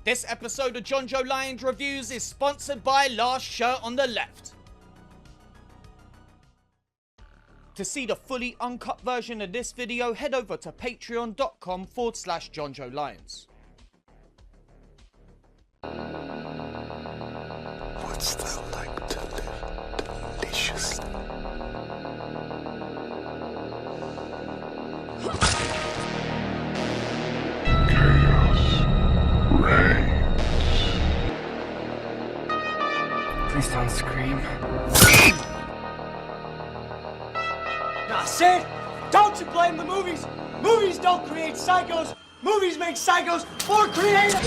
This episode of John Joe Lyons Reviews is sponsored by Last Shirt on the Left. To see the fully uncut version of this video, head over to patreon.com/John Joe Lyons. What's that like to live deliciously? Chaos reigns. Please don't scream. Nah, Sid, don't you blame the movies. Movies don't create psychos. Movies make psychos more creative.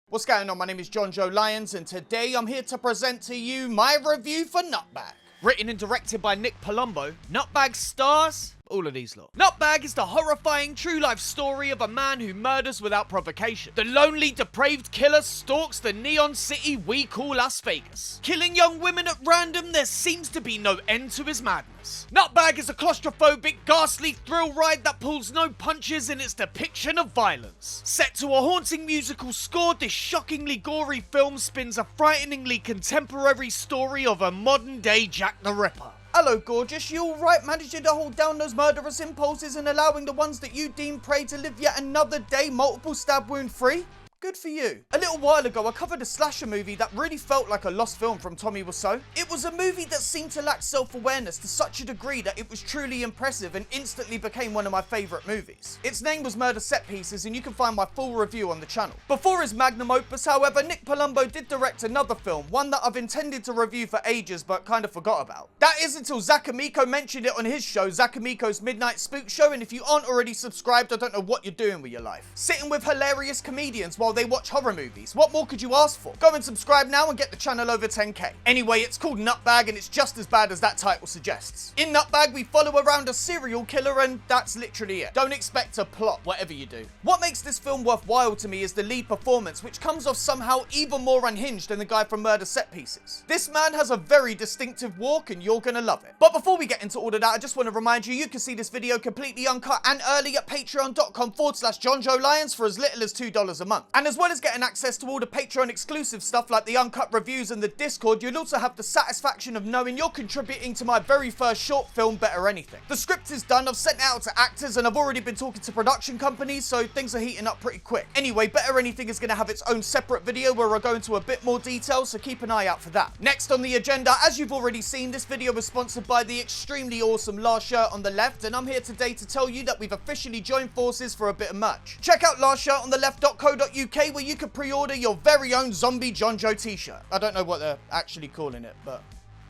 What's going on? My name is John Joe Lyons, and today I'm here to present to you my review for Nutbag. Written and directed by Nick Palumbo, Nutbag stars all of these lot. Nutbag is the horrifying true life story of a man who murders without provocation. The lonely, depraved killer stalks the neon city we call Las Vegas. Killing young women at random, there seems to be no end to his madness. Nutbag is a claustrophobic, ghastly thrill ride that pulls no punches in its depiction of violence. Set to a haunting musical score, this shockingly gory film spins a frighteningly contemporary story of a modern day Jack the Ripper. Hello, gorgeous. You alright managing to hold down those murderous impulses and allowing the ones that you deem prey to live yet another day multiple stab wound free? Good for you. A little while ago, I covered a slasher movie that really felt like a lost film from Tommy Wiseau. It was a movie that seemed to lack self-awareness to such a degree that it was truly impressive and instantly became one of my favourite movies. Its name was Murder Set Pieces, and you can find my full review on the channel. Before his magnum opus, however, Nick Palumbo did direct another film, one that I've intended to review for ages but kind of forgot about. That is until Zach Amico mentioned it on his show, Zach Amico's Midnight Spook Show, and if you aren't already subscribed, I don't know what you're doing with your life. Sitting with hilarious comedians while they watch horror movies. What more could you ask for? Go and subscribe now and get the channel over 10k. Anyway, it's called Nutbag and it's just as bad as that title suggests. In Nutbag, we follow around a serial killer and that's literally it. Don't expect a plot, whatever you do. What makes this film worthwhile to me is the lead performance, which comes off somehow even more unhinged than the guy from Murder Set Pieces. This man has a very distinctive walk and you're gonna love it. But before we get into all of that, I just want to remind you, you can see this video completely uncut and early at patreon.com/John Joe Lyons for as little as $2 a month. And as well as getting access to all the Patreon exclusive stuff like the uncut reviews and the Discord, you'll also have the satisfaction of knowing you're contributing to my very first short film, Better Anything. The script is done, I've sent it out to actors, and I've already been talking to production companies, so things are heating up pretty quick. Anyway, Better Anything is going to have its own separate video where I go into a bit more detail, so keep an eye out for that. Next on the agenda, as you've already seen, this video was sponsored by the extremely awesome Last Shirt on the Left, and I'm here today to tell you that we've officially joined forces for a bit of merch. Check out lastshirtontheleft.co.uk where you can pre-order your very own zombie John Joe t-shirt. I don't know what they're actually calling it, but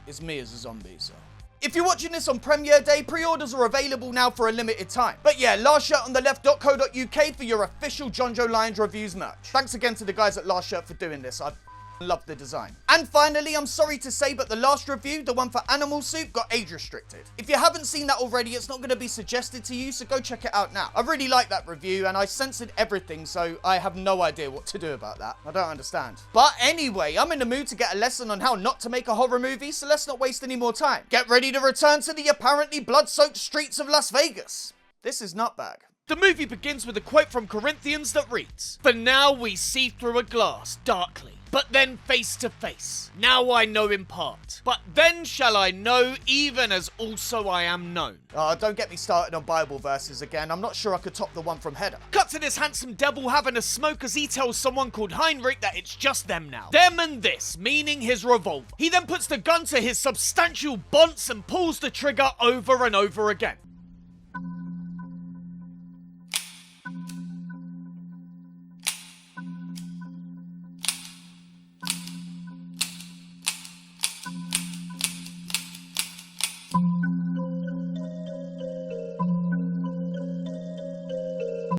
it's me as a zombie, so. If you're watching this on Premiere Day, pre-orders are available now for a limited time. But yeah, lastshirtontheleft.co.uk for your official John Joe Lyons Reviews merch. Thanks again to the guys at Last Shirt for doing this. I love the design. And finally, I'm sorry to say, but the last review, the one for Animal Soup, got age restricted. If you haven't seen that already, it's not going to be suggested to you, so go check it out now. I really like that review, and I censored everything, so I have no idea what to do about that. I don't understand. But anyway, I'm in the mood to get a lesson on how not to make a horror movie, so let's not waste any more time. Get ready to return to the apparently blood-soaked streets of Las Vegas. This is Nutbag. The movie begins with a quote from Corinthians that reads, "For now we see through a glass, darkly, but then face to face. Now I know in part, but then shall I know even as also I am known." Oh, don't get me started on Bible verses again. I'm not sure I could top the one from Header. Cut to this handsome devil having a smoke as he tells someone called Heinrich that it's just them now. Them and this, meaning his revolver. He then puts the gun to his substantial bonce and pulls the trigger over and over again.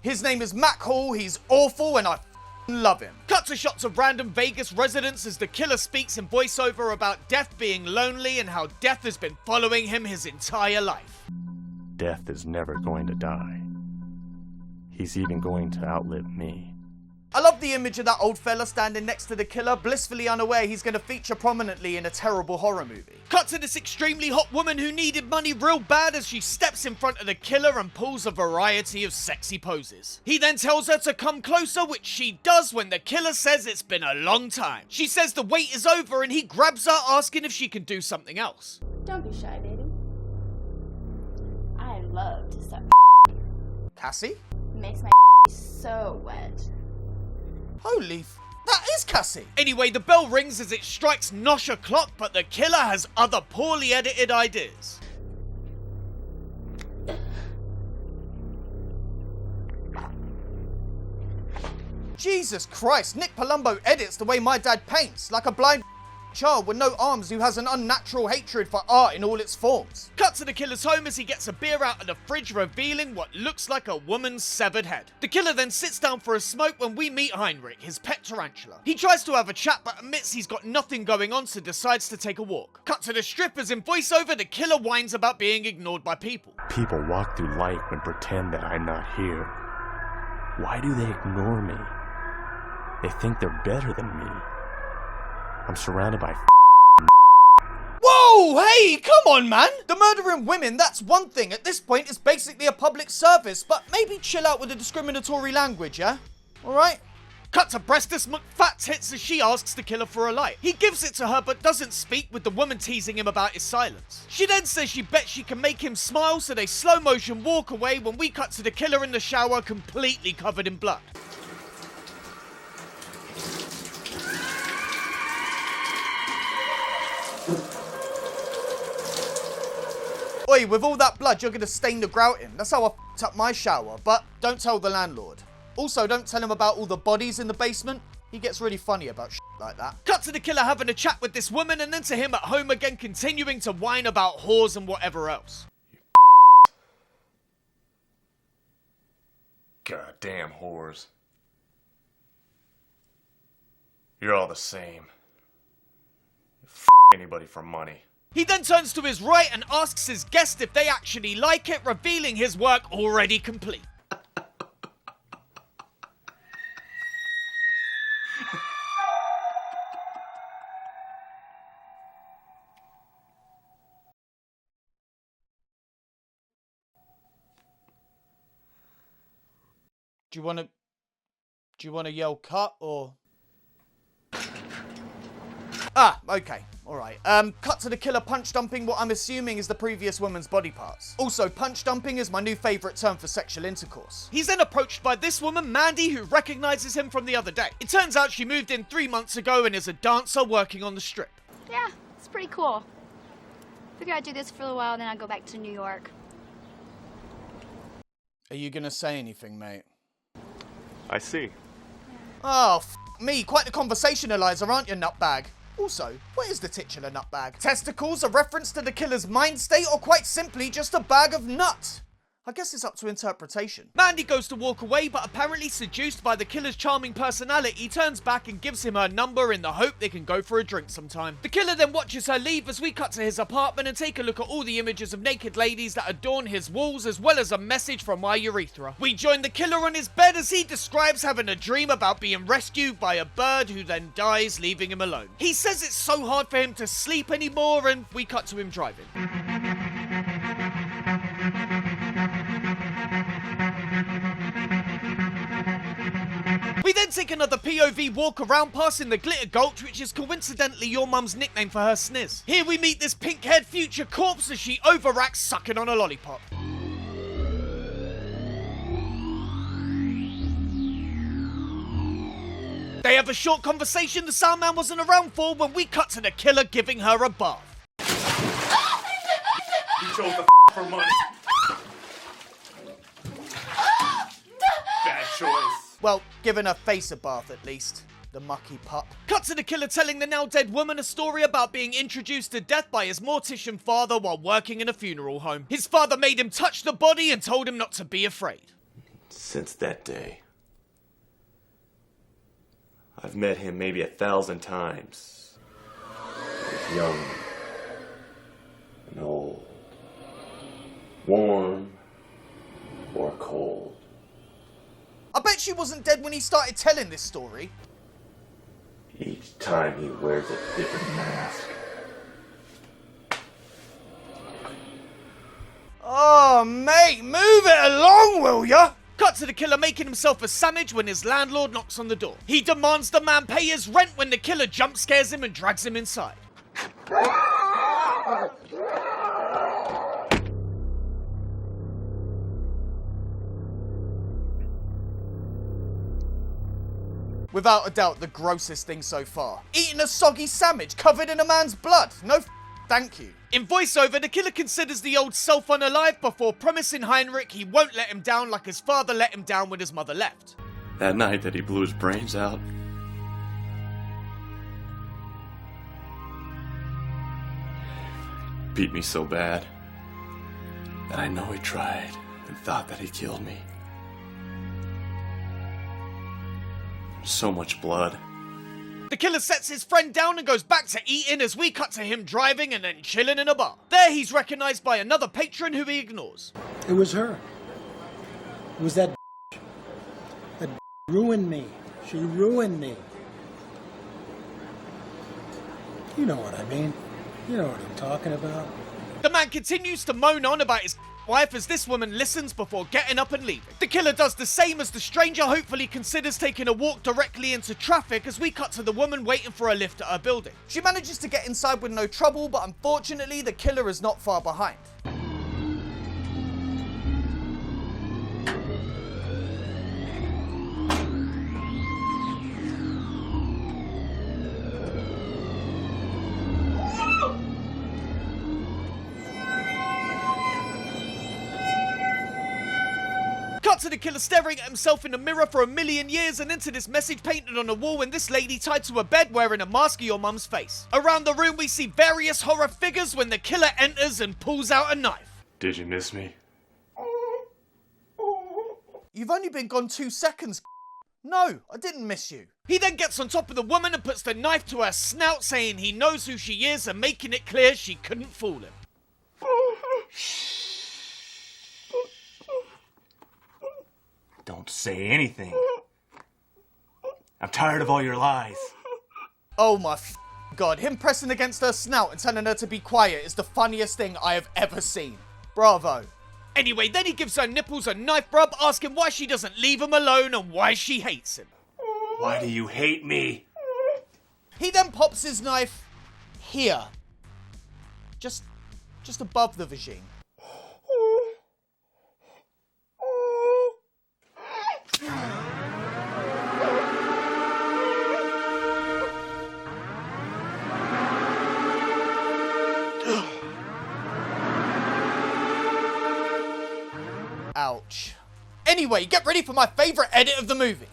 His name is Mac Hall, he's awful, and I love him. Cut to shots of random Vegas residents as the killer speaks in voiceover about death being lonely and how death has been following him his entire life. Death is never going to die. He's even going to outlive me. I love the image of that old fella standing next to the killer, blissfully unaware he's going to feature prominently in a terrible horror movie. Cut to this extremely hot woman who needed money real bad as she steps in front of the killer and pulls a variety of sexy poses. He then tells her to come closer, which she does when the killer says it's been a long time. She says the wait is over and he grabs her, asking if she can do something else. Don't be shy, baby. I love to suck. Cassie? Makes my so wet. Holy that is Cassie! Anyway, the bell rings as it strikes nosh o'clock, but the killer has other poorly edited ideas. Jesus Christ, Nick Palumbo edits the way my dad paints, like a blind child with no arms who has an unnatural hatred for art in all its forms. Cut to the killer's home as he gets a beer out of the fridge, revealing what looks like a woman's severed head. The killer then sits down for a smoke when we meet Heinrich, his pet tarantula. He tries to have a chat but admits he's got nothing going on, so decides to take a walk. Cut to the strippers in voiceover, the killer whines about being ignored by people. People walk through life and pretend that I'm not here. Why do they ignore me? They think they're better than me. I'm surrounded by Whoa, hey, come on, man! The murdering women, that's one thing. At this point, it's basically a public service, but maybe chill out with the discriminatory language, yeah? Alright? Cut to Breastus McFat Tits as she asks the killer for a light. He gives it to her but doesn't speak, with the woman teasing him about his silence. She then says she bets she can make him smile, so they slow motion walk away when we cut to the killer in the shower completely covered in blood. Oi, with all that blood, you're gonna stain the grouting. That's how I f***ed up my shower, but don't tell the landlord. Also, don't tell him about all the bodies in the basement. He gets really funny about shit like that. Cut to the killer having a chat with this woman, and then to him at home again, continuing to whine about whores and whatever else. goddamn whores. You're all the same. F anybody for money. He then turns to his right and asks his guest if they actually like it, revealing his work already complete. Do you wanna yell cut or? Ah, okay. Alright. Cut to the killer punch dumping what I'm assuming is the previous woman's body parts. Also, punch dumping is my new favourite term for sexual intercourse. He's then approached by this woman, Mandy, who recognises him from the other day. It turns out she moved in 3 months ago and is a dancer working on the strip. Yeah, it's pretty cool. Figure I'd do this for a while, then I'd go back to New York. Are you gonna say anything, mate? I see. Oh, me. Quite the conversationalizer, aren't you, Nutbag? Also, what is the titular Nutbag? Testicles, a reference to the killer's mind state, or quite simply just a bag of nuts? I guess it's up to interpretation. Mandy goes to walk away, but apparently seduced by the killer's charming personality, turns back and gives him her number in the hope they can go for a drink sometime. The killer then watches her leave as we cut to his apartment and take a look at all the images of naked ladies that adorn his walls, as well as a message from my urethra. We join the killer on his bed as he describes having a dream about being rescued by a bird who then dies, leaving him alone. He says it's so hard for him to sleep anymore, and we cut to him driving. We then take another POV walk around, passing the Glitter Gulch, which is coincidentally your mum's nickname for her sniz. Here we meet this pink-haired future corpse as she overacts sucking on a lollipop. They have a short conversation the sound man wasn't around for when we cut to the killer giving her a bath. You chose the for money. Bad choice. Well, giving her face a bath at least. The mucky pup. Cut to the killer telling the now dead woman a story about being introduced to death by his mortician father while working in a funeral home. His father made him touch the body and told him not to be afraid. Since that day, I've met him maybe 1,000 times. He's young and old, warm or cold. I bet bet she wasn't dead when he started telling this story. Each time he wears a different mask. Oh, mate, move it along, will ya? Cut to the killer making himself a sandwich when his landlord knocks on the door. He demands the man pay his rent when the killer jump scares him and drags him inside. Without a doubt, the grossest thing so far. Eating a soggy sandwich covered in a man's blood. No thank you. In voiceover, the killer considers the old self unalive before promising Heinrich he won't let him down like his father let him down when his mother left. That night that he blew his brains out, beat me so bad that I know he tried and thought that he killed me. So much blood. The killer sets his friend down and goes back to eating as we cut to him driving and then chilling in a bar. There he's recognized by another patron who he ignores. It was her. It was that ruined me. She ruined me. You know what I mean. You know what I'm talking about. The man continues to moan on about his wife as this woman listens before getting up and leaving. The killer does the same as the stranger hopefully considers taking a walk directly into traffic as we cut to the woman waiting for a lift at her building. She manages to get inside with no trouble, but unfortunately the killer is not far behind. Cut to the killer staring at himself in the mirror for 1,000,000 years and into this message painted on the wall and this lady tied to a bed wearing a mask of your mum's face. Around the room we see various horror figures when the killer enters and pulls out a knife. Did you miss me? You've only been gone 2 seconds. No, I didn't miss you. He then gets on top of the woman and puts the knife to her snout, saying he knows who she is and making it clear she couldn't fool him. Don't say anything. I'm tired of all your lies. Oh my god, him pressing against her snout and telling her to be quiet is the funniest thing I have ever seen. Bravo. Anyway, then he gives her nipples a knife rub, asking why she doesn't leave him alone and why she hates him. Why do you hate me? He then pops his knife here. Just above the vagine. Ouch. Anyway, get ready for my favorite edit of the movie.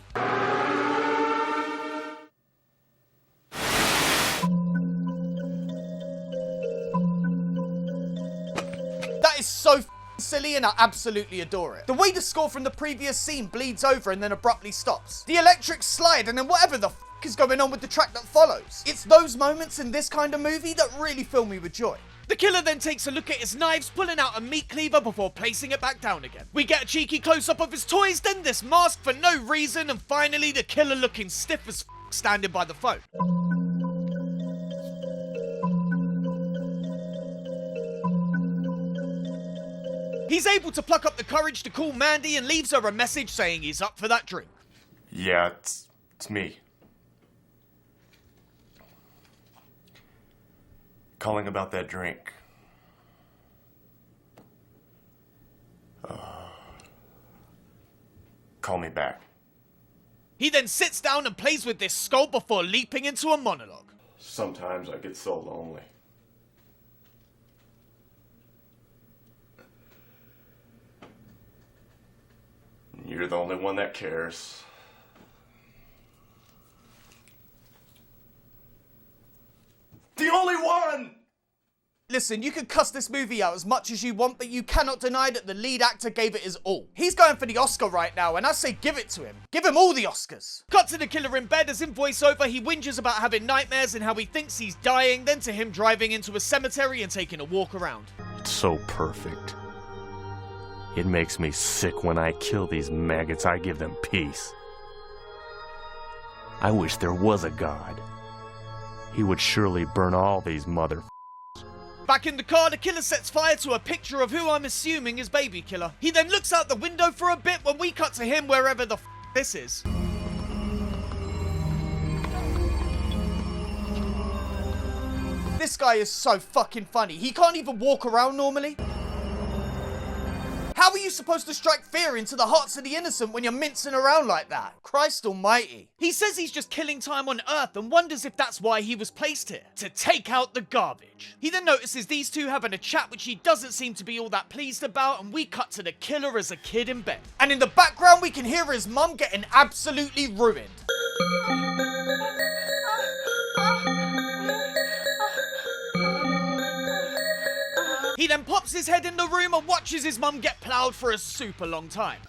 That is so silly and I absolutely adore it. The way the score from the previous scene bleeds over and then abruptly stops. The electric slide and then whatever the is going on with the track that follows. It's those moments in this kind of movie that really fill me with joy. The killer then takes a look at his knives, pulling out a meat cleaver before placing it back down again. We get a cheeky close-up of his toys, then this mask for no reason, and finally the killer looking stiff as standing by the phone. He's able to pluck up the courage to call Mandy and leaves her a message saying he's up for that drink. Yeah, it's me. Calling about that drink. Call me back. He then sits down and plays with this skull before leaping into a monologue. Sometimes I get so lonely. You're the only one that cares. The only one! Listen, you can cuss this movie out as much as you want, but you cannot deny that the lead actor gave it his all. He's going for the Oscar right now, and I say give it to him. Give him all the Oscars. Cut to the killer in bed as in voiceover, he whinges about having nightmares and how he thinks he's dying, then to him driving into a cemetery and taking a walk around. It's so perfect. It makes me sick when I kill these maggots. I give them peace. I wish there was a God. He would surely burn all these mother... Back in the car, the killer sets fire to a picture of who I'm assuming is Baby Killer. He then looks out the window for a bit when we cut to him wherever the this is. This guy is so fucking funny. He can't even walk around normally. How are you supposed to strike fear into the hearts of the innocent when you're mincing around like that? Christ almighty. He says he's just killing time on Earth and wonders if that's why he was placed here, to take out the garbage. He then notices these two having a chat which he doesn't seem to be all that pleased about, and we cut to the killer as a kid in bed. And in the background we can hear his mum getting absolutely ruined. He then pops his head in the room and watches his mum get ploughed for a super long time.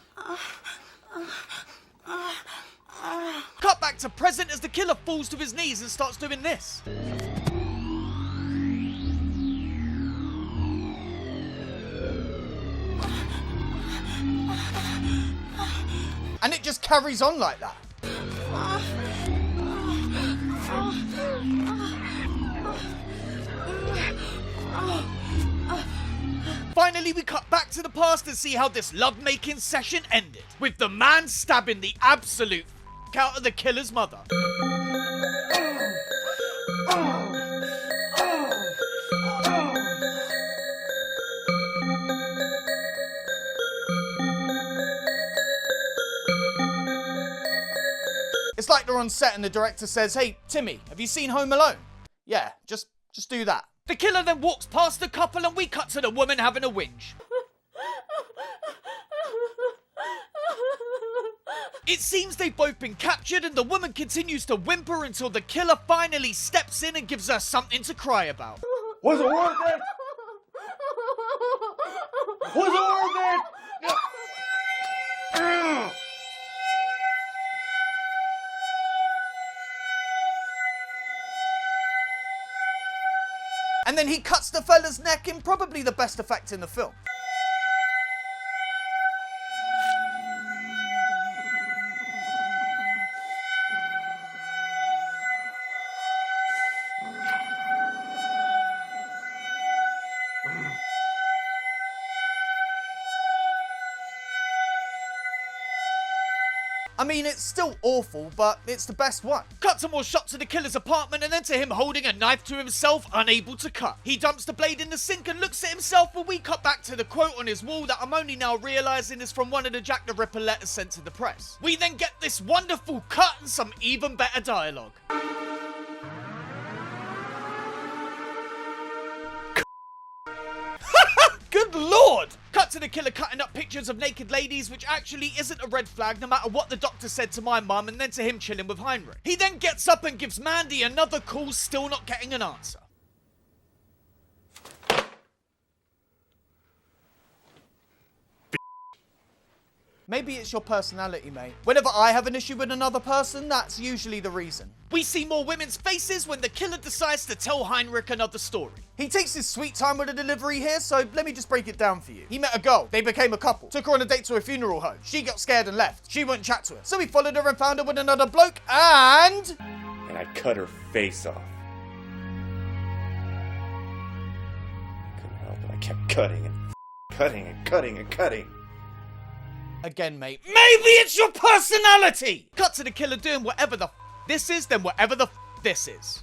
Cut back to present as the killer falls to his knees and starts doing this. And it just carries on like that. Finally, we cut back to the past and see how this love-making session ended, with the man stabbing the absolute out of the killer's mother. It's like they're on set and the director says, "Hey, Timmy, have you seen Home Alone?" "Yeah, just do that." The killer then walks past the couple and we cut to the woman having a whinge. It seems they've both been captured and the woman continues to whimper until the killer finally steps in and gives her something to cry about. Was it worth it? Was it worth it? And then he cuts the fella's neck in probably the best effect in the film. I mean, it's still awful, but it's the best one. Cut to more shots of the killer's apartment and then to him holding a knife to himself, unable to cut. He dumps the blade in the sink and looks at himself, but we cut back to the quote on his wall that I'm only now realising is from one of the Jack the Ripper letters sent to the press. We then get this wonderful cut and some even better dialogue. Good lord! Cut to the killer cutting up pictures of naked ladies, which actually isn't a red flag no matter what the doctor said to my mum, and then to him chilling with Heinrich. He then gets up and gives Mandy another call, still not getting an answer. Maybe it's your personality, mate. Whenever I have an issue with another person, that's usually the reason. We see more women's faces when the killer decides to tell Heinrich another story. He takes his sweet time with the delivery here, so let me just break it down for you. He met a girl, they became a couple, took her on a date to a funeral home. She got scared and left. She wouldn't chat to him. So he followed her and found her with another bloke, and I cut her face off. Couldn't help it, I kept cutting and cutting and cutting and cutting. Again, mate, maybe it's your personality! Cut to the killer doing whatever the this is, then whatever the this is.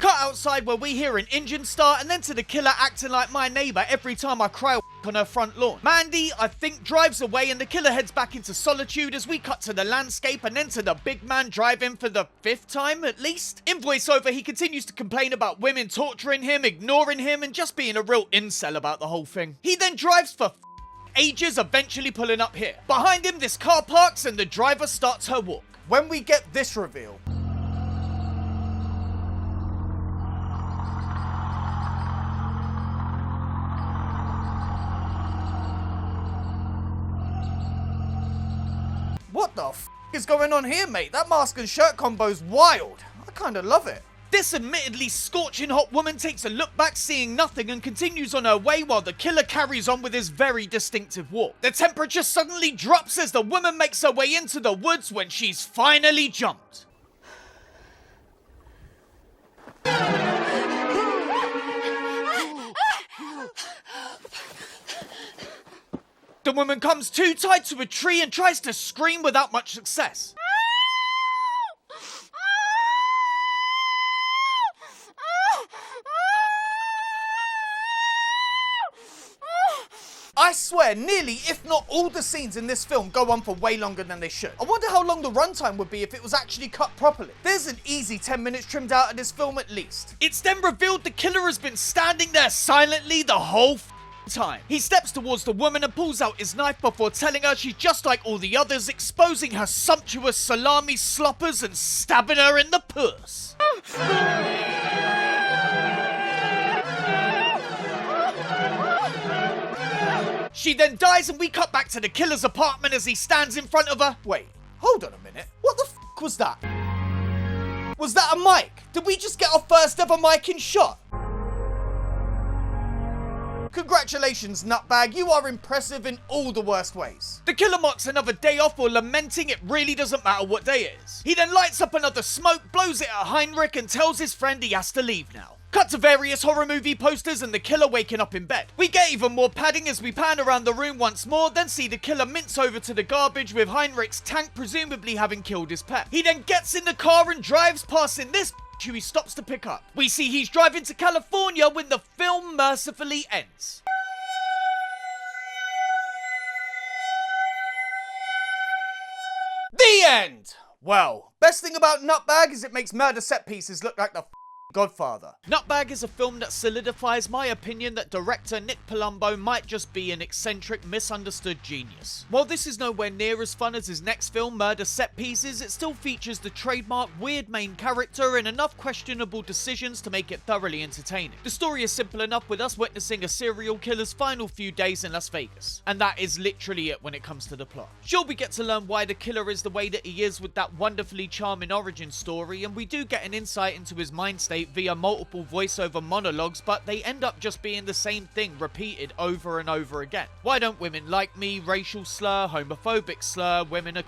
Cut outside where we hear an engine start, and then to the killer acting like my neighbour every time I cry on her front lawn. Mandy, I think, drives away and the killer heads back into solitude as we cut to the landscape and then to the big man driving for the 5th time at least. In voiceover, he continues to complain about women torturing him, ignoring him, and just being a real incel about the whole thing. He then drives for ages, eventually pulling up here. Behind him, this car parks and the driver starts her walk. When we get this reveal, what the f is going on here, mate? That mask and shirt combo's wild. I kinda love it. This admittedly scorching hot woman takes a look back, seeing nothing, and continues on her way while the killer carries on with his very distinctive walk. The temperature suddenly drops as the woman makes her way into the woods when she's finally jumped. The woman comes too tight to a tree and tries to scream without much success. I swear, nearly, if not all the scenes in this film go on for way longer than they should. I wonder how long the runtime would be if it was actually cut properly. There's an easy 10 minutes trimmed out of this film at least. It's then revealed the killer has been standing there silently the whole time. He steps towards the woman and pulls out his knife before telling her she's just like all the others, exposing her sumptuous salami sloppers and stabbing her in the puss. She then dies and we cut back to the killer's apartment as he stands in front of her. Wait, hold on a minute. What the f*** was that? Was that a mic? Did we just get our first ever mic in shot? Congratulations, Nutbag, you are impressive in all the worst ways. The killer mocks another day off while lamenting it really doesn't matter what day it is. He then lights up another smoke, blows it at Heinrich and tells his friend he has to leave now. Cut to various horror movie posters and the killer waking up in bed. We get even more padding as we pan around the room once more, then see the killer mince over to the garbage with Heinrich's tank presumably having killed his pet. He then gets in the car and drives, passing this who he stops to pick up. We see he's driving to California when the film mercifully ends. The end! Well, best thing about Nutbag is it makes murder set pieces look like the Godfather. Nutbag is a film that solidifies my opinion that director Nick Palumbo might just be an eccentric, misunderstood genius. While this is nowhere near as fun as his next film, Murder Set Pieces, it still features the trademark weird main character and enough questionable decisions to make it thoroughly entertaining. The story is simple enough with us witnessing a serial killer's final few days in Las Vegas. And that is literally it when it comes to the plot. Sure, we get to learn why the killer is the way that he is with that wonderfully charming origin story, and we do get an insight into his mind state via multiple voiceover monologues, but they end up just being the same thing repeated over and over again. Why don't women like me? Racial slur, homophobic slur, women are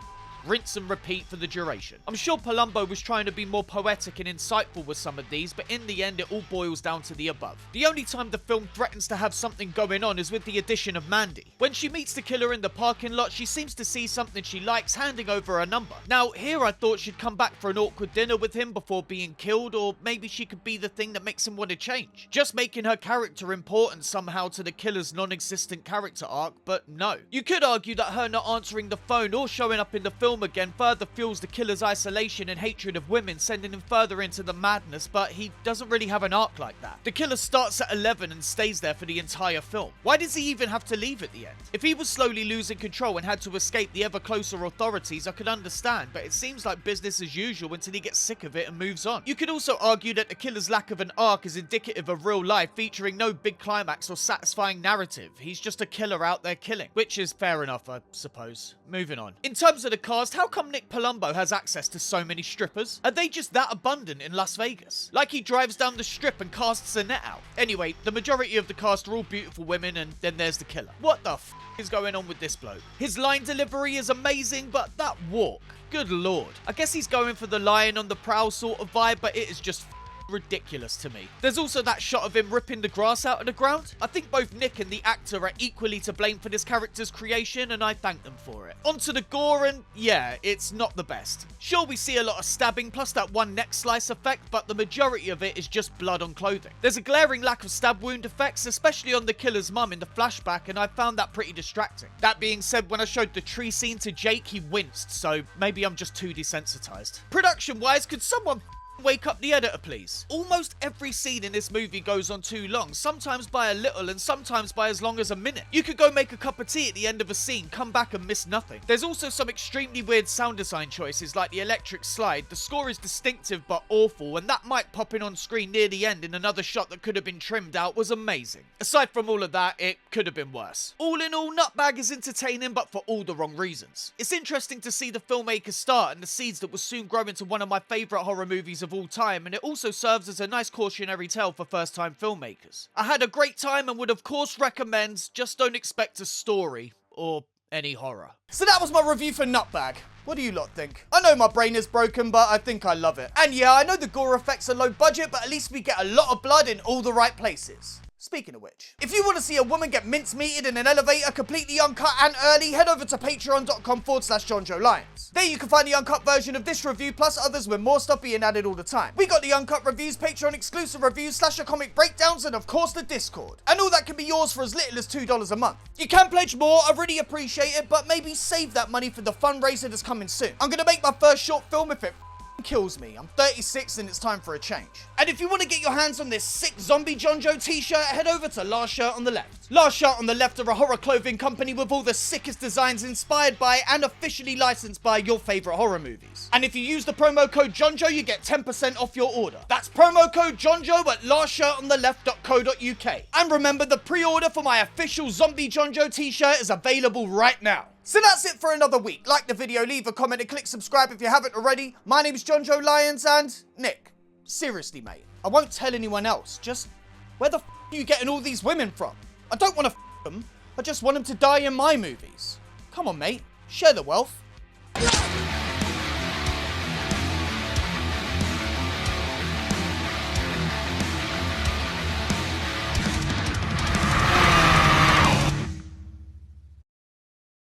rinse and repeat for the duration. I'm sure Palumbo was trying to be more poetic and insightful with some of these, but in the end it all boils down to the above. The only time the film threatens to have something going on is with the addition of Mandy. When she meets the killer in the parking lot, she seems to see something she likes, handing over her number. Now, here I thought she'd come back for an awkward dinner with him before being killed, or maybe she could be the thing that makes him want to change. Just making her character important somehow to the killer's non-existent character arc, but no. You could argue that her not answering the phone or showing up in the film again further fuels the killer's isolation and hatred of women, sending him further into the madness, but he doesn't really have an arc like that. The killer starts at 11 and stays there for the entire film. Why does he even have to leave at the end? If he was slowly losing control and had to escape the ever closer authorities, I could understand, but it seems like business as usual until he gets sick of it and moves on. You could also argue that the killer's lack of an arc is indicative of real life, featuring no big climax or satisfying narrative. He's just a killer out there killing, which is fair enough, I suppose. Moving on. In terms of the cast, how come Nick Palumbo has access to so many strippers? Are they just that abundant in Las Vegas? Like he drives down the strip and casts a net out. Anyway, the majority of the cast are all beautiful women, and then there's the killer. What the f is going on with this bloke? His line delivery is amazing, but that walk, good lord. I guess he's going for the lion on the prowl sort of vibe, but it is just ridiculous to me. There's also that shot of him ripping the grass out of the ground. I think both Nick and the actor are equally to blame for this character's creation, and I thank them for it. Onto the gore, and yeah, it's not the best. Sure, we see a lot of stabbing plus that one neck slice effect, but the majority of it is just blood on clothing. There's a glaring lack of stab wound effects, especially on the killer's mum in the flashback, and I found that pretty distracting. That being said, when I showed the tree scene to Jake, he winced, so maybe I'm just too desensitized. Production-wise, could someone wake up the editor, please? Almost every scene in this movie goes on too long, sometimes by a little and sometimes by as long as a minute. You could go make a cup of tea at the end of a scene, come back and miss nothing. There's also some extremely weird sound design choices like the electric slide. The score is distinctive but awful, and that mic popping on screen near the end in another shot that could have been trimmed out was amazing. Aside from all of that, it could have been worse. All in all, Nutbag is entertaining, but for all the wrong reasons. It's interesting to see the filmmaker start and the seeds that will soon grow into one of my favourite horror movies of of all time, and it also serves as a nice cautionary tale for first-time filmmakers. I had a great time and would of course recommend, just don't expect a story or any horror. So that was my review for Nutbag. What do you lot think? I know my brain is broken, but I think I love it. And yeah, I know the gore effects are low budget, but at least we get a lot of blood in all the right places. Speaking of which, if you want to see a woman get mincemeated in an elevator completely uncut and early, head over to patreon.com/JohnJoeLyons. There you can find the uncut version of this review, plus others with more stuff being added all the time. We got the uncut reviews, Patreon exclusive reviews, slasher comic breakdowns, and of course the Discord. And all that can be yours for as little as $2 a month. You can pledge more, I really appreciate it, but maybe save that money for the fundraiser that's coming soon. I'm gonna make my first short film if it kills me. I'm 36 and it's time for a change. And if you want to get your hands on this sick zombie John Joe t-shirt, head over to Last Shirt on the Left. Last Shirt on the Left are a horror clothing company with all the sickest designs inspired by and officially licensed by your favorite horror movies. And if you use the promo code JohnJoe, you get 10% off your order. That's promo code JohnJoe at lastshirtontheleft.co.uk. And remember, the pre-order for my official zombie John Joe t-shirt is available right now. So that's it for another week. Like the video, leave a comment, and click subscribe if you haven't already. My name's John Joe Lyons, and Nick, seriously, mate, I won't tell anyone else. Just, where the f are you getting all these women from? I don't want to f them. I just want them to die in my movies. Come on, mate, share the wealth.